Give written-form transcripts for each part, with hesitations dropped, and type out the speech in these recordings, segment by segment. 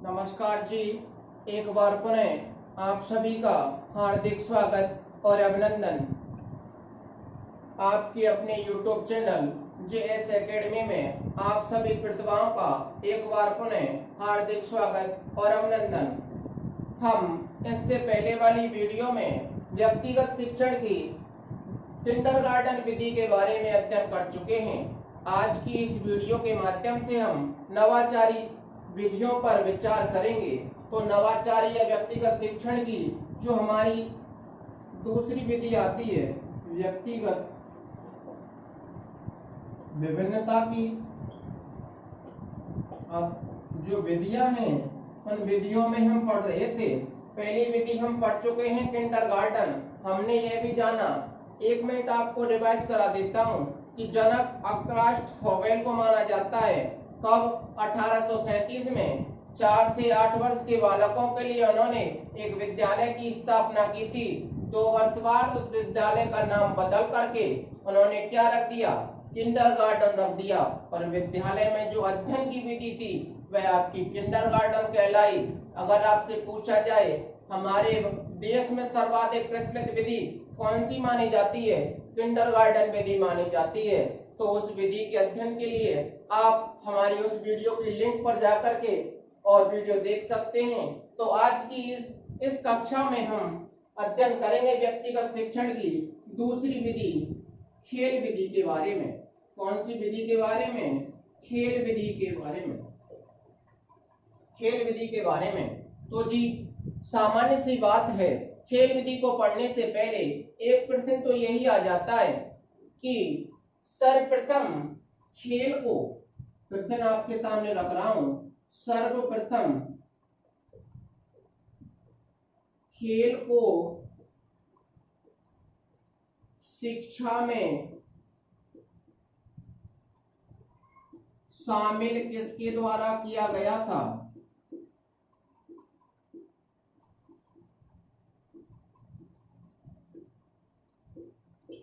नमस्कार जी, एक बार पुनः आप सभी का हार्दिक स्वागत और अभिनंदन। आपके अपने YouTube चैनल JS एकेडमी में आप सभी प्रतिभाओं का एक बार पुनः हार्दिक स्वागत और अभिनंदन। हम इससे पहले वाली वीडियो में व्यक्तिगत शिक्षण की किंडरगार्टन विधि के बारे में अध्ययन कर चुके हैं। आज की इस वीडियो के माध्यम से हम नवाचारी विधियों पर विचार करेंगे। तो नवाचारी या व्यक्तिगत शिक्षण की जो हमारी दूसरी विधि आती है, व्यक्तिगत विभिन्नता की जो विधियां हैं, उन विधियों में हम पढ़ रहे थे। पहली विधि हम पढ़ चुके हैं किंडरगार्टन। हमने यह भी जाना, 1 मिनट आपको रिवाइज करा देता हूं कि जनक अगस्टस फ्लोबेल को माना जाता है। कब? 1837 में 4 से 8 वर्ष के बालकों के लिए उन्होंने एक विद्यालय की स्थापना की थी। 2 वर्ष बाद उस विद्यालय का नाम बदल करके उन्होंने क्या रख दिया? किंडरगार्टन रख दिया। और विद्यालय में जो अध्ययन की विधि थी वह आपकी किंडरगार्टन कहलाई। अगर आपसे पूछा जाए हमारे देश में सर्वाधिक प्रचलित विधि कौन सी मानी जाती है? किंडरगार्टन विधि मानी जाती है। तो उस विधि के अध्ययन के लिए आप हमारी उस वीडियो की लिंक पर जाकर के और वीडियो देख सकते हैं। तो आज की इस कक्षा में हम अध्ययन करेंगे व्यक्तिगत शिक्षण की दूसरी विधि, खेल विधि के बारे में। कौन सी विधि के बारे में? खेल विधि के बारे में। खेल विधि के बारे में तो जी सामान्य सी बात है, खेल विधि को पढ़ने से पहले एक प्रश्न तो यही आ जाता है कि सर्वप्रथम खेल को, प्रश्न आपके सामने रख रहा हूं, सर्वप्रथम खेल को शिक्षा में शामिल किसके द्वारा किया गया था?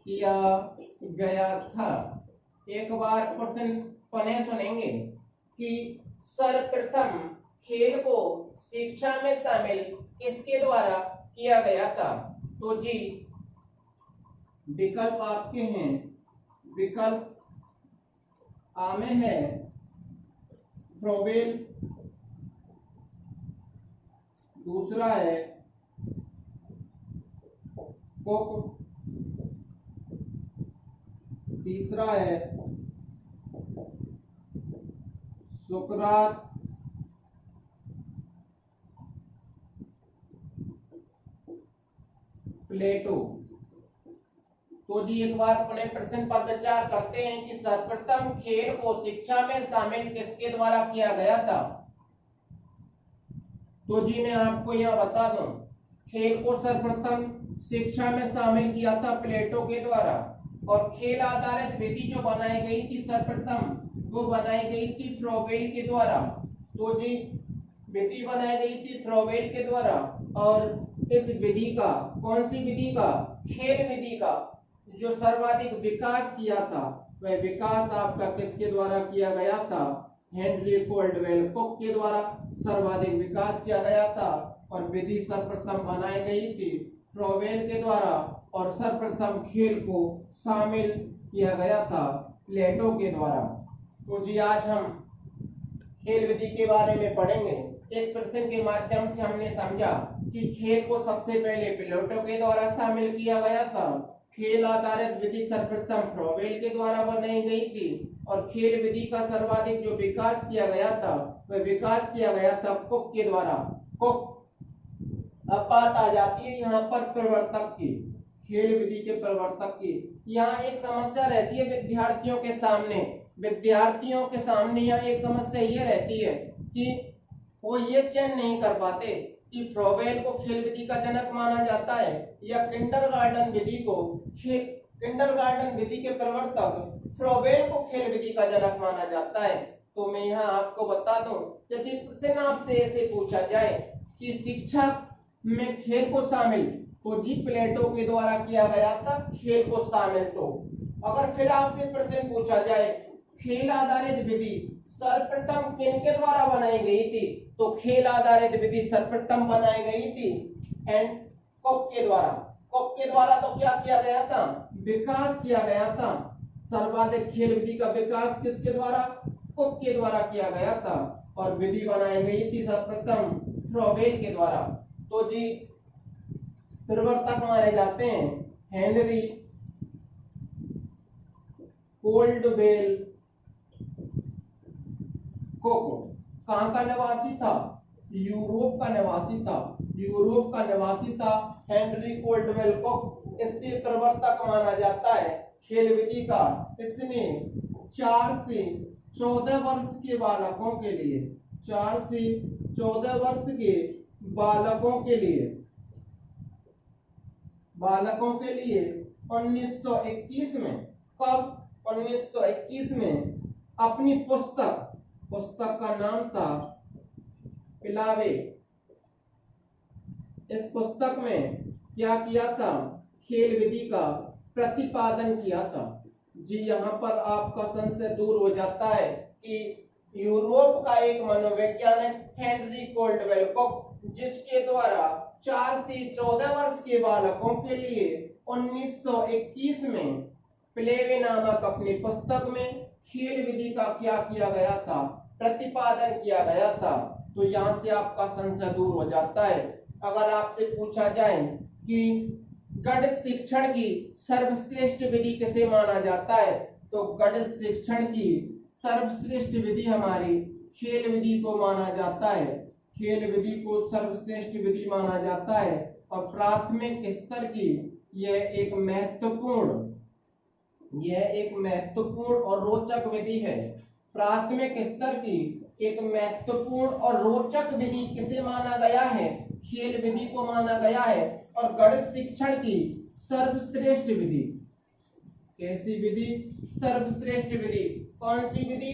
किया गया था। एक बार प्रश्न पुनः सुनेंगे कि सर्वप्रथम खेल को शिक्षा में शामिल किसके द्वारा किया गया था? तो जी विकल्प आपके हैं। विकल्प आ में है फ्लोबेल, दूसरा है कोक, तीसरा है सुकरात, प्लेटो। तो जी एक बार पुनः प्रश्न पर विचार करते हैं कि सर्वप्रथम खेल को शिक्षा में शामिल किसके द्वारा किया गया था? तो जी मैं आपको यह बता दूं, खेल को सर्वप्रथम शिक्षा में शामिल किया था प्लेटो के द्वारा। और खेल आधारित विधि जो बनाई गई थी सर्वप्रथम, वो बनाई गई थी फ्लोबेल के द्वारा। तो जी विधि बनाई गई थी फ्लोबेल के द्वारा। और इस विधि का, कौन सी विधि का? खेल विधि का जो सर्वाधिक विकास किया था वह विकास आपका किसके द्वारा किया गया था? हेनरी कोल्डवेल कुक के द्वारा सर्वाधिक विकास किया गया था। और विधि सर्वप्रथम बनाई गई थी फ्लोबेल के द्वारा। और सर्वप्रथम खेल को शामिल किया गया था प्लेटो के द्वारा। तो जी आज हम खेल विधि के बारे में पढ़ेंगे। एक प्रश्न के माध्यम से हमने समझा कि खेल को सबसे पहले प्लेटो के द्वारा शामिल किया गया था। खेल आधारित विधि सर्वप्रथम फ्लोबेल के द्वारा बनाई गई थी। और खेल विधि का सर्वाधिक जो विकास किया गया था वह विकास किया गया था कुक के द्वारा। कुक। अब बात आ जाती है यहाँ पर प्रवर्तक की, खेल विधि के प्रवर्तक की। यहाँ एक समस्या रहती है विद्यार्थियों के सामने। विद्यार्थियों के सामने यहाँ एक समस्या ये रहती है कि वो ये चयन नहीं कर पाते कि फ्लोबेल को खेल विधि का जनक माना जाता है या किंडरगार्टन विधि को, किंडरगार्टन विधि के प्रवर्तक फ्लोबेल को खेल विधि का जनक माना जाता है। तो मैं यहाँ आपको बता दूं, यदि प्रश्न आपसे ऐसे पूछा जाए कि शिक्षा में खेल को शामिल, तो जी प्लेटो के द्वारा किया गया था खेल को शामिल। तो अगर फिर आपसे प्रश्न पूछा जाए खेल आधारित विधि सर्वप्रथम किनके द्वारा बनाई गई थी? तो खेल आधारित विधि सर्वप्रथम बनाई गई थी हैंडकॉक के द्वारा। कॉक के द्वारा तो क्या किया गया था? विकास किया गया था। सर्वाधिक खेल विधि का विकास किसके द्वारा? कॉक के द्वारा किया गया था और विधि बनाई गई थी सर्वप्रथम फ्रोबेल के द्वारा। तो जी प्रवर्तक माने जाते हैं हेनरी कोल्डवेल कोको। कहां का निवासी था? यूरोप का निवासी था। यूरोप का निवासी था हेनरी कोल्डवेल कोक। इससे प्रवर्तक माना जाता है खेल विधि का। इसने 4 से 14 वर्ष के बालकों के लिए 4 से 14 वर्ष के बालकों के लिए 1921 में, कब? 1921 में अपनी पुस्तक का नाम था पिलावे। इस पुस्तक में क्या किया था? खेल विधि का प्रतिपादन किया था। जी यहाँ पर आपका संशय दूर हो जाता है कि यूरोप का एक मनोवैज्ञानिक हेनरी कोल्डवेल कोक, जिसके द्वारा 4 से 14 वर्ष के बालकों के लिए 1921 में प्लेवे नामक अपनी पुस्तक में खेल विधि का क्या किया गया था? प्रतिपादन किया गया था। तो यहाँ से आपका संशय दूर हो जाता है। अगर आपसे पूछा जाए कि गणित शिक्षण की सर्वश्रेष्ठ विधि किसे माना जाता है, तो गणित शिक्षण की सर्वश्रेष्ठ विधि हमारी खेल विधि को माना जाता है। खेल विधि को सर्वश्रेष्ठ विधि माना जाता है और प्राथमिक स्तर की यह एक महत्वपूर्ण और रोचक विधि है। प्राथमिक स्तर की एक महत्वपूर्ण और रोचक विधि किसे माना गया है? खेल विधि को माना गया है। और गणित शिक्षण की सर्वश्रेष्ठ विधि कैसी विधि? सर्वश्रेष्ठ विधि। कौन सी विधि?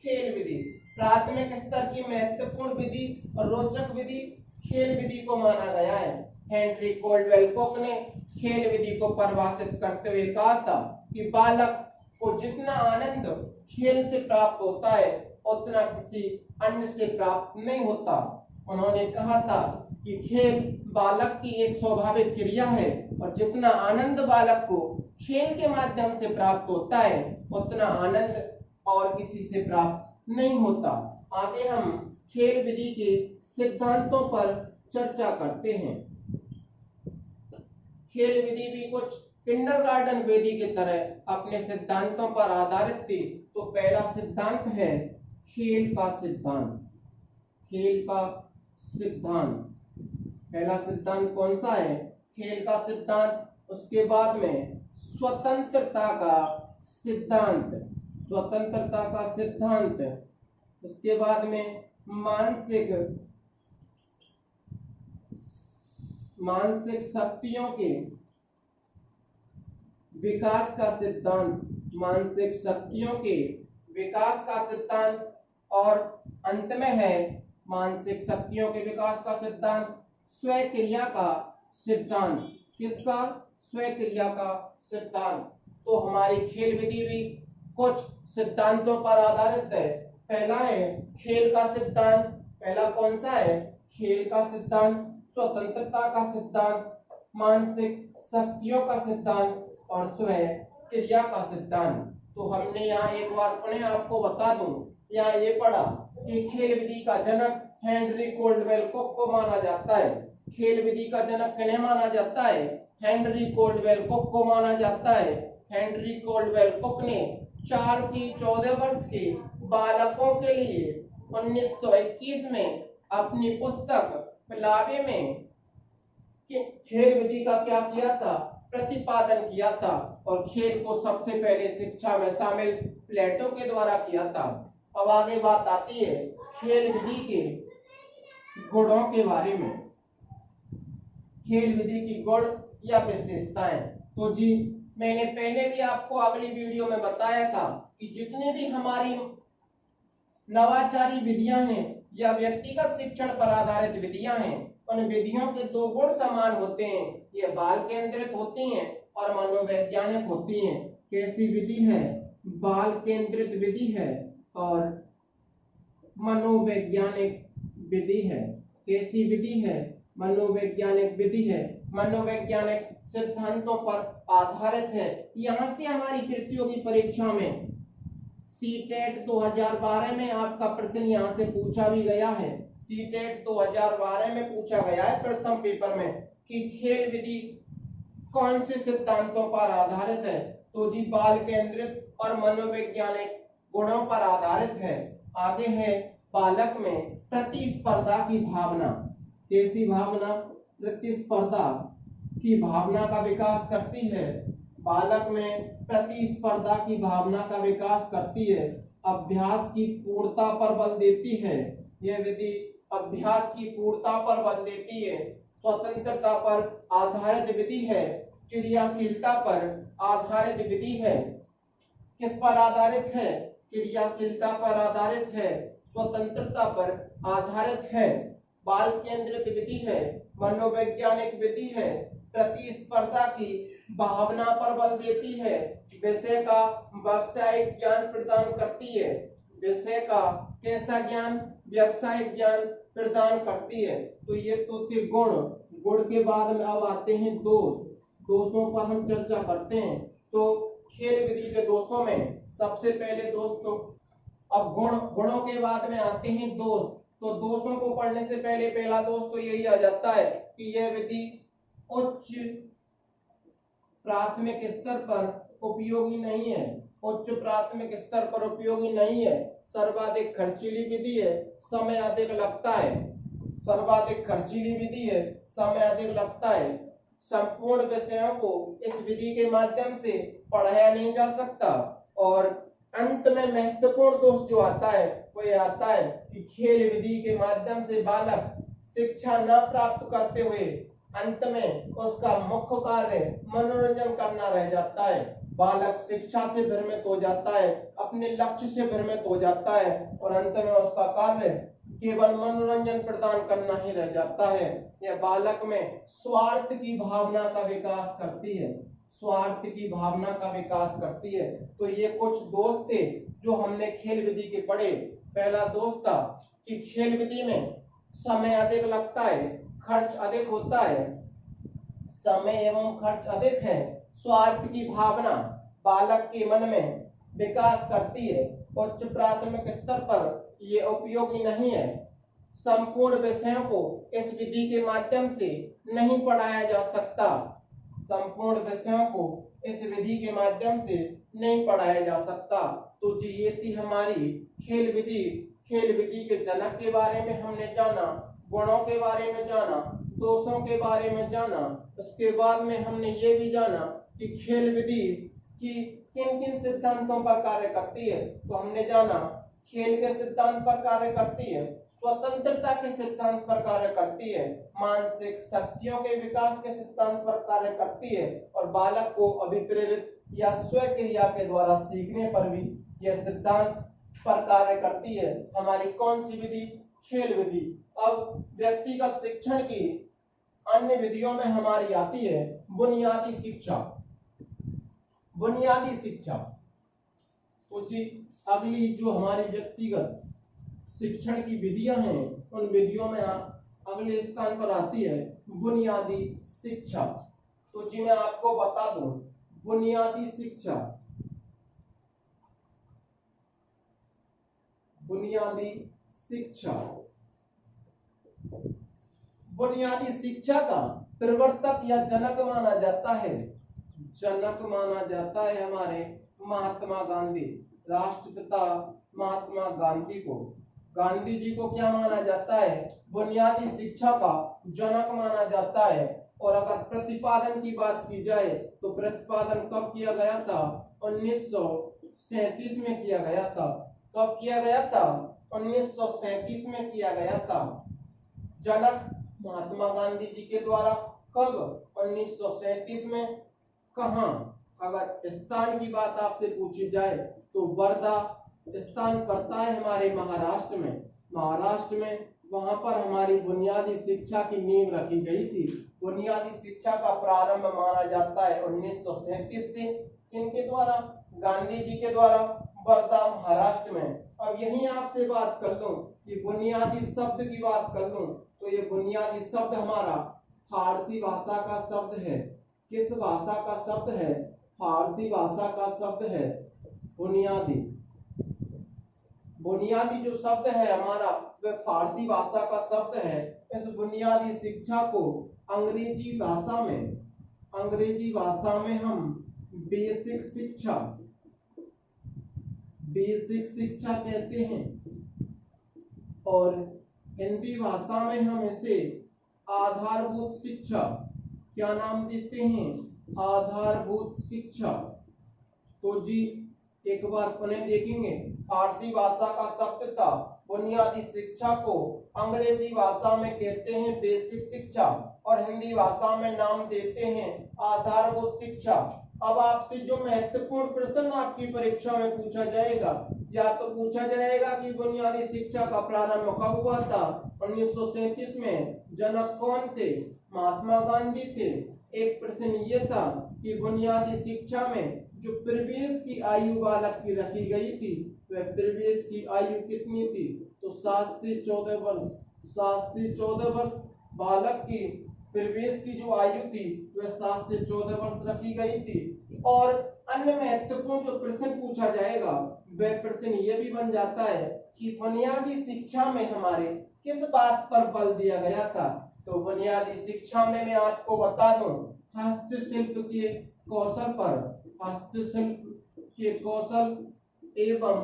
खेल विधि। प्राथमिक स्तर की महत्वपूर्ण विधि और रोचक विधि खेल विधि को माना गया है। हेनरी कोल्डवेल कोक ने खेल विधि को परिभाषित करते हुए कहा था कि बालक को जितना आनंद खेल से प्राप्त होता है उतना किसी अन्य से प्राप्त नहीं होता। उन्होंने कहा था कि खेल बालक की एक स्वाभाविक क्रिया है और जितना आनंद बालक को खेल के माध्यम से प्राप्त होता है उतना आनंद और किसी से प्राप्त नहीं होता। आगे हम खेल विधि के सिद्धांतों पर चर्चा करते हैं। खेल विधि भी कुछ किंडरगार्टन विधि की तरह अपने सिद्धांतों पर आधारित थी। तो पहला सिद्धांत है खेल का सिद्धांत। खेल का सिद्धांत, पहला सिद्धांत कौन सा है? खेल का सिद्धांत। उसके बाद में स्वतंत्रता का सिद्धांत, स्वतंत्रता का सिद्धांत। उसके बाद में मानसिक शक्तियों के विकास का सिद्धांत, मानसिक शक्तियों के विकास का सिद्धांत। और अंत में है मानसिक शक्तियों के विकास का सिद्धांत स्वक्रिया का सिद्धांत। किसका? स्वक्रिया का सिद्धांत। तो हमारी खेल विधि भी कुछ सिद्धांतों पर आधारित है। पहला है खेल का सिद्धांत। पहला कौन सा है? खेल का सिद्धांत, स्वतंत्रता का सिद्धांत, मानसिक शक्तियों का सिद्धांत और स्वक्रिया का सिद्धांत। तो हमने यहाँ एक बार पुनः आपको बता दूं, यहाँ ये पढ़ा कि खेल विधि का जनक हेनरी कोल्डवेल कोक को माना जाता है। खेल विधि का जनक किन्हें माना जाता है? हेनरी कोल्डवेल कोक को माना जाता है। हेनरी कोल्डवेल कोक ने 4 से 14 वर्ष के बालकों के लिए 1921 में अपनी पुस्तक पिलावे में खेल विधि का क्या किया था? प्रतिपादन किया था। और खेल को सबसे पहले शिक्षा में शामिल प्लेटो के द्वारा किया था। अब आगे बात आती है खेल विधि के गुणों के बारे में। खेल विधि की गुण या विशेषताएं। तो जी मैंने पहले भी आपको अगली वीडियो में बताया था कि जितने भी हमारी नवाचारी विधियां हैं या व्यक्तिगत शिक्षण पर आधारित विधियां हैं, उन विधियों के 2 गुण समान होते हैं। ये बाल केंद्रित होती हैं और मनोवैज्ञानिक होती हैं। कैसी विधि है? बाल केंद्रित विधि है और मनोवैज्ञानिक विधि है। कैसी विधि है? मनोवैज्ञानिक विधि है। मनोवैज्ञानिक सिद्धांतों पर आधारित है। यहाँ से हमारी प्रतियोगी परीक्षा में सीटेट 2012 में आपका प्रश्न यहाँ से पूछा भी गया है। सीटेट 2012 में पूछा गया है प्रथम पेपर में कि खेल विधि कौन से सिद्धांतों पर आधारित है? तो जी बाल केंद्रित और मनोवैज्ञानिक गुणों पर आधारित है। आगे है बालक में प्रतिस्पर्धा की भावना। कैसी भावना? प्रतिस्पर्धा की भावना का विकास करती है। बालक में प्रतिस्पर्धा की भावना का विकास करती है। अभ्यास की पूर्णता पर बल देती है। यह विधि अभ्यास की पूर्णता पर बल देती है। स्वतंत्रता पर आधारित विधि है। क्रियाशीलता पर आधारित विधि है। किस पर आधारित है? क्रियाशीलता पर आधारित है। स्वतंत्रता पर आधारित है। बाल केंद्रित विधि है। मनोवैज्ञानिक विधि है। प्रतिस्पर्धा की भावना पर बल देती है। विषय का व्यावसायिक ज्ञान प्रदान करती है। विषय का कैसा ज्ञान? व्यावसायिक ज्ञान प्रदान करती है। तो ये तो थे गुण। गुण के बाद में अब आते हैं दोष। दोषों पर हम चर्चा करते हैं। तो खेल विधि के दोषों में सबसे पहले दोस्तों, अब गुणों के बाद में आते हैं दोष। तो दोषों को पढ़ने से पहले पहला दोष तो यही आ जाता है कि यह विधि उच्च प्राथमिक स्तर पर उपयोगी नहीं है। उच्च प्राथमिक स्तर पर उपयोगी नहीं है। सर्वाधिक खर्चीली विधि है। समय अधिक लगता है। सर्वाधिक खर्चीली विधि है। समय अधिक लगता है। संपूर्ण विषयों को इस विधि के माध्यम से पढ़ाया नहीं जा सकता। और अंत में महत्वपूर्ण दोष जो आता है वो ये आता है कि खेल विधि के माध्यम से बालक शिक्षा न प्राप्त करते हुए अंत में उसका मुख्य कार्य मनोरंजन करना रह जाता है। बालक शिक्षा से भ्रमित हो जाता है, अपने लक्ष्य से भ्रमित हो जाता है और अंत में उसका कार्य केवल मनोरंजन प्रदान करना ही रह जाता है। यह बालक में स्वार्थ की भावना का विकास करती है। स्वार्थ की भावना का विकास करती है। तो ये कुछ दोष थे जो हमने खेल विधि के पढ़े। पहला दोष था कि खेल विधि में समय अधिक लगता है, खर्च अधिक होता है। समय एवं खर्च अधिक है। स्वार्थ की भावना बालक के मन में विकास करती है। उच्च प्राथमिक स्तर पर ये उपयोगी नहीं है। संपूर्ण विषयों को इस विधि के माध्यम से नहीं पढ़ाया जा सकता। संपूर्ण विषयों को इस विधि के माध्यम से नहीं पढ़ाया जा सकता। तो जी ये थी हमारी खेल विधि। खेल विधि के जनक के बारे में हमने जाना, गुणों के बारे में जाना, दोषों के बारे में जाना। उसके बाद में हमने ये भी जाना कि खेल विधि की किन किन सिद्धांतों पर कार्य करती है। तो हमने जाना खेल के सिद्धांत पर कार्य करती है, स्वतंत्रता के सिद्धांत पर कार्य करती है, मानसिक शक्तियों के विकास के सिद्धांत पर कार्य करती है और बालक को अभिप्रेरित या स्वक्रिया के द्वारा सीखने पर भी यह सिद्धांत पर कार्य करती है। हमारी कौन सी विधि? खेल विधि। अब व्यक्तिगत शिक्षण की अन्य विधियों में हमारी आती है बुनियादी शिक्षा। बुनियादी शिक्षा तो जी अगली जो हमारी व्यक्तिगत शिक्षण की विधियां हैं उन विधियों में अगले स्थान पर आती है बुनियादी शिक्षा। तो जी मैं आपको बता दूं बुनियादी शिक्षा, बुनियादी शिक्षा, बुनियादी शिक्षा का प्रवर्तक या जनक माना जाता है। जनक माना जाता है हमारे महात्मा गांधी, राष्ट्रपिता महात्मा गांधी को। गांधी जी को क्या माना जाता है? बुनियादी शिक्षा का जनक माना जाता है। और अगर प्रतिपादन की बात की जाए तो प्रतिपादन कब किया गया था? 1937 में किया गया था। कब किया गया था? 1937 में किया गया था। जनक महात्मा गांधी जी के द्वारा। कब? 1937 में। कहां? अगर स्थान की बात आपसे पूछी जाए तो वर्धा स्थान पड़ता है हमारे महाराष्ट्र में। महाराष्ट्र में वहां पर हमारी बुनियादी शिक्षा की नींव रखी गई थी। बुनियादी शिक्षा का प्रारंभ माना जाता है 1937 से। इनके द्वारा, गांधी जी के द्वारा वर्धा महाराष्ट्र में। अब यही आपसे बात कर लूं कि बुनियादी शब्द की बात कर लूं तो ये बुनियादी शब्द हमारा फारसी भाषा का शब्द है। किस भाषा का शब्द है? फारसी भाषा का शब्द है बुनियादी। बुनियादी जो शब्द है हमारा वह फारसी भाषा का शब्द है। इस बुनियादी शिक्षा को अंग्रेजी भाषा में हम बेसिक शिक्षा कहते हैं और हिंदी भाषा में हम इसे आधारभूत शिक्षा, क्या नाम देते हैं? आधारभूत शिक्षा। तो जी एक बार पुनः देखेंगे, फारसी भाषा का शब्द था बुनियादी शिक्षा को अंग्रेजी भाषा में कहते हैं बेसिक शिक्षा और हिंदी भाषा में नाम देते हैं आधारभूत शिक्षा। अब आपसे जो महत्वपूर्ण प्रश्न आपकी परीक्षा में पूछा जाएगा, या तो पूछा जाएगा कि बुनियादी शिक्षा का प्रारंभ कब हुआ था? 1937 में। जनक कौन थे? महात्मा गांधी थे। एक प्रश्न ये था कि बुनियादी शिक्षा में जो प्रवेश की आयु बालक की रखी गई थी वह प्रवेश की आयु कितनी थी? तो 7 से 14 वर्ष। 7 से 14 वर्ष बालक की प्रवेश की जो आयु थी वह 7 से 14 वर्ष रखी गई थी। और अन्य महत्वपूर्ण जो प्रश्न पूछा जाएगा वह प्रश्न ये भी बन जाता है कि बुनियादी शिक्षा में हमारे किस बात पर बल दिया गया था? तो बुनियादी शिक्षा में मैं आपको बता दूं, हस्तशिल्प के कौशल पर, हस्तशिल्प के कौशल एवं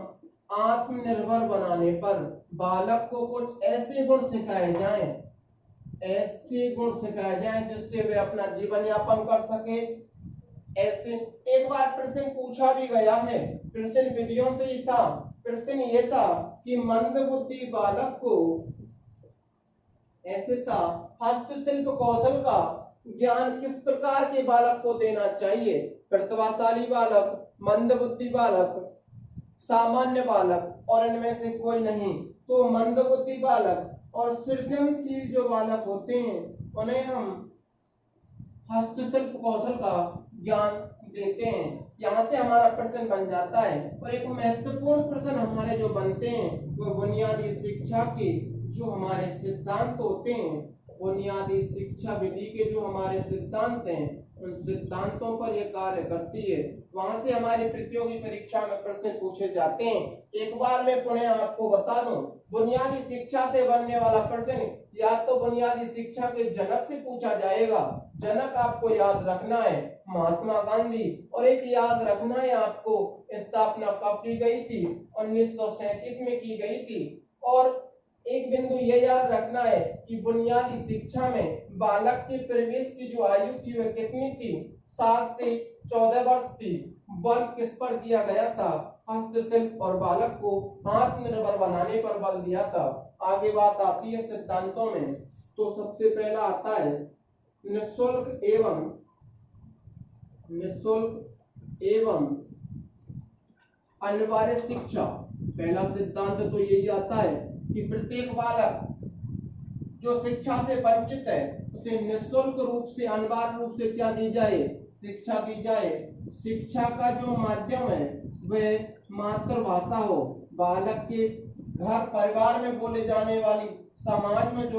आत्मनिर्भर बनाने पर बालक को कुछ ऐसे गुण सिखाए जाएं जिससे वे अपना जीवन यापन कर सके। ऐसे एक बार प्रश्न पूछा भी गया है, प्रश्न विधियों से ही था। प्रश्न ये था कि मंदबुद्धि बालक को, ऐसे था, हस्तशिल्प कौशल का ज्ञान किस प्रकार के बालक को देना चाहिए? प्रतिभाशाली बालक, मंदबुद्धि बालक, सामान्य बालक और इनमें से कोई नहीं। तो मंदबुद्धि बालक और सृजनशील जो बालक होते हैं उन्हें हम हस्तशिल्प कौशल का ज्ञान देते हैं। यहाँ से हमारा प्रश्न बन जाता है। और एक महत्वपूर्ण प्रश्न हमारे जो बनते हैं वो बुनियादी शिक्षा के जो हमारे सिद्धांत होते हैं, बुनियादी शिक्षा विधि के जो हमारे सिद्धांत हैं उन सिद्धांतों पर ये कार्य करती है। वहां से हमारी प्रतियोगी परीक्षा में प्रश्न पूछे जाते हैं। एक बार मैं पुनः आपको बता दूं, बुनियादी शिक्षा से बनने वाला प्रश्न या तो बुनियादी शिक्षा के जनक से पूछा जाएगा। जनक आपको याद रखना है महात्मा गांधी, और एक याद रखना है आपको स्थापना कब की गई थी? 1937 में की गई थी। और एक बिंदु ये याद रखना है कि बुनियादी शिक्षा में बालक के प्रवेश की जो आयु थी वह कितनी थी? 7 से 14 वर्ष थी। बल किस पर दिया गया था? हस्तशिल्प और बालक को आत्मनिर्भर बनाने पर बल दिया था। आगे बात आती है सिद्धांतों में। तो सबसे पहला आता है निःशुल्क एवं अनिवार्य शिक्षा। पहला सिद्धांत तो यही आता है कि प्रत्येक बालक जो शिक्षा से वंचित है उसे निःशुल्क रूप से, अनिवार्य रूप से क्या दी जाए? शिक्षा दी जाए। शिक्षा का जो माध्यम है वह मातृभाषा हो। बालक के घर परिवार में बोले जाने वाली, समाज में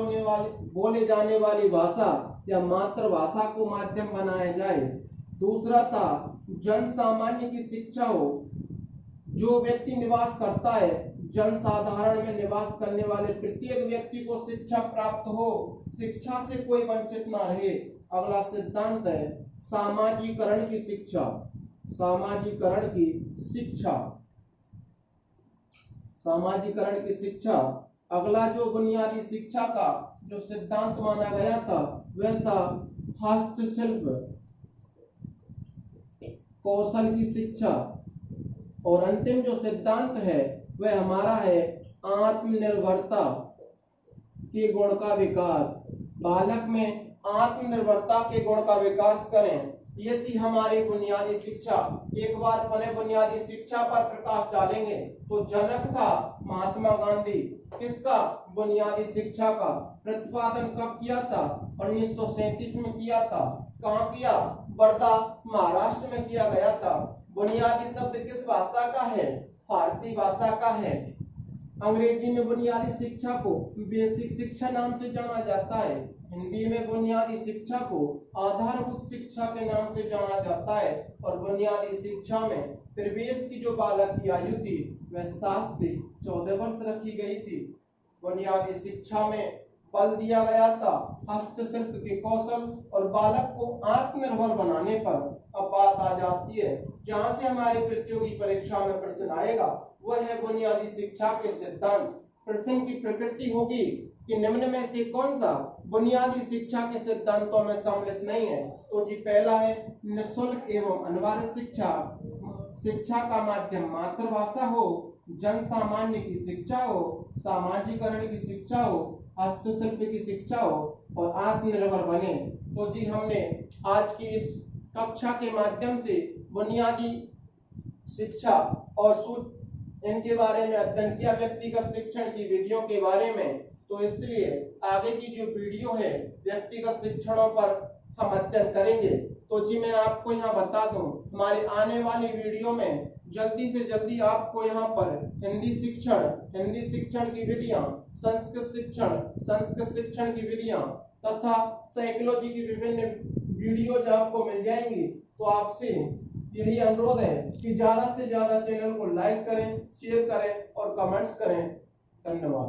बोले जाने वाली भाषा या मातृभाषा को माध्यम बनाया जाए। दूसरा था जन सामान्य की शिक्षा हो। जो व्यक्ति निवास करता है, जनसाधारण में निवास करने वाले प्रत्येक व्यक्ति को शिक्षा प्राप्त हो, शिक्षा से कोई वंचित ना रहे। अगला सिद्धांत है सामाजिकरण की शिक्षा। सामाजिकरण की शिक्षा। अगला जो बुनियादी शिक्षा का जो सिद्धांत माना गया था वह था हस्तशिल्प कौशल की शिक्षा। और अंतिम जो सिद्धांत है वह हमारा है आत्मनिर्भरता के गुण का विकास। बालक में आत्मनिर्भरता के गुण का विकास करें, ये थी हमारी बुनियादी शिक्षा। एक बार पुनः बुनियादी शिक्षा पर प्रकाश डालेंगे तो जनक था महात्मा गांधी। किसका? बुनियादी शिक्षा का। प्रतिपादन कब किया था? 1937 में किया था। कहाँ किया? वर्धा, महाराष्ट्र में किया गया था। बुनियादी शब्द किस भाषा का है? फारसी भाषा का है। अंग्रेजी में बुनियादी शिक्षा को बेसिक शिक्षा नाम से जाना जाता है। हिंदी में बुनियादी शिक्षा को आधारभूत शिक्षा के नाम से जाना जाता है। और बुनियादी शिक्षा में प्रवेश की जो बालक की आयु थी वह 7 से 14 वर्ष रखी गई थी। बुनियादी शिक्षा में बल दिया गया था हस्तशिल्प के कौशल और बालक को आत्मनिर्भर बनाने पर। अब बात आ जाती है जहां से हमारी प्रतियोगी परीक्षा में प्रश्न आएगा, वह है बुनियादी शिक्षा के सिद्धांत। प्रश्न की प्रकृति होगी कि निम्न में से कौन सा बुनियादी शिक्षा के सिद्धांतों में सम्मिलित नहीं है। तो जी पहला है निःशुल्क एवं अनिवार्य शिक्षा, शिक्षा का माध्यम मातृभाषा हो, जन सामान्य की शिक्षा हो, सामाजिकरण की शिक्षा हो, हस्तशिल्प की शिक्षा हो और आत्मनिर्भर बने। तो जी हमने आज की इस कक्षा के माध्यम से बुनियादी शिक्षा और इनके बारे में अध्ययन किया, व्यक्तिगत शिक्षण की विधियों के बारे में। तो इसलिए आगे की जो वीडियो है व्यक्तिगत शिक्षणों पर हम अध्ययन करेंगे। तो जी मैं आपको यहाँ बता दूं, हमारी आने वाली वीडियो में जल्दी से जल्दी आपको यहाँ पर हिंदी शिक्षण की विधियां, संस्कृत शिक्षण की विधियां तथा साइकोलॉजी की विभिन्न वीडियोज आपको मिल जाएंगी। तो आपसे यही अनुरोध है कि ज्यादा से ज्यादा चैनल को लाइक करें, शेयर करें और कमेंट्स करें। धन्यवाद।